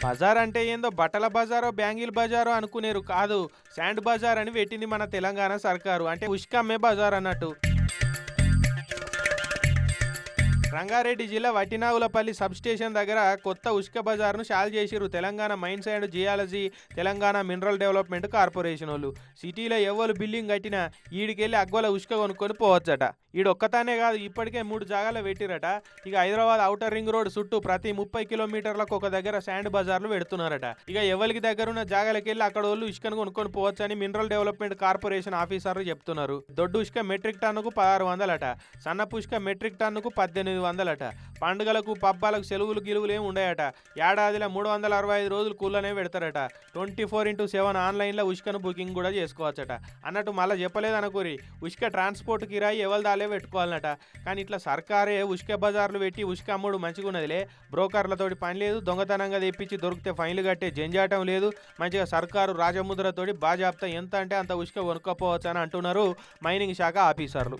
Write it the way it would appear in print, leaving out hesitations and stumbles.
బజార్ అంటే ఏందో బట్టల బజారో, బ్యాంగిల్ బజారో అనుకునేరు కాదు. శాండ్ బజార్ అని పెట్టింది మన తెలంగాణ సర్కారు. అంటే ఉష్క అమ్మే బజార్ అన్నట్టు. రంగారెడ్డి జిల్లా వట్టినాగులపల్లి సబ్‌స్టేషన్ దగ్గర కొత్త ఉష్క బజార్‌ను చాలు చేసిర్రు. Telangana mines and geology, Telangana mineral development కార్పొరేషనోళ్ళు. సిటీలో ఎవ్వలు బిల్డింగ్ కట్టినా ఈడికెళ్ళి అగ్గోల ఉష్క కొనుక్కొని పోవచ్చట. ఈడొక్కతానే కాదు ఇప్పటికే 3 జాగాల్లో పెట్టిరట. ఇక హైదరాబాద్ ఔటర్ రింగ్ రోడ్ చుట్టూ ప్రతి 30 కిలోమీటర్లకు ఒక దగ్గర శాండ్ బజార్లు పెడుతున్నారట. ఇక ఎవరికి దగ్గరున్న జాగాలకెళ్ళి అక్కడోళ్ళు ఇసుకను కొనుక్కొని పోవచ్చని మినరల్ డెవలప్‌మెంట్ కార్పొరేషన్ ఆఫీసర్లు చెప్తున్నారు. దొడ్డు ఉష్క మెట్రిక్ టన్నుకు 1600 అట. సన్నపు ఉష్క మెట్రిక్ టన్నుకు 1800 అట. పండుగలకు పబ్బాలకు సెలవులు గిలువులు ఏమి ఉండయట. ఏడాదిలో 365 రోజులు కూలనే పెడతారట. 24/7 ఆన్లైన్లో ఉష్కను బుకింగ్ కూడా చేసుకోవచ్చట. అన్నట్టు మళ్ళీ చెప్పలేదు అనుకోరి, ఉష్క ట్రాన్స్పోర్ట్ కిరాయి ఎవరిదాలే పెట్టుకోవాలన్నట. కానీ ఇట్లా సర్కారే ఉష్క బజార్లు పెట్టి ఉష్క అమ్ముడు మంచిగా ఉన్నదిలే. బ్రోకర్లతోటి పని లేదు, దొంగతనంగా తెప్పించి దొరికితే ఫైన్లు కట్టే జంజాటం లేదు. మంచిగా సర్కారు రాజముద్రతోటి బాజాప్తా ఎంత అంటే అంత ఉష్క కొనుక్కోపోవచ్చు అని అంటున్నారు మైనింగ్ శాఖ ఆఫీసర్లు.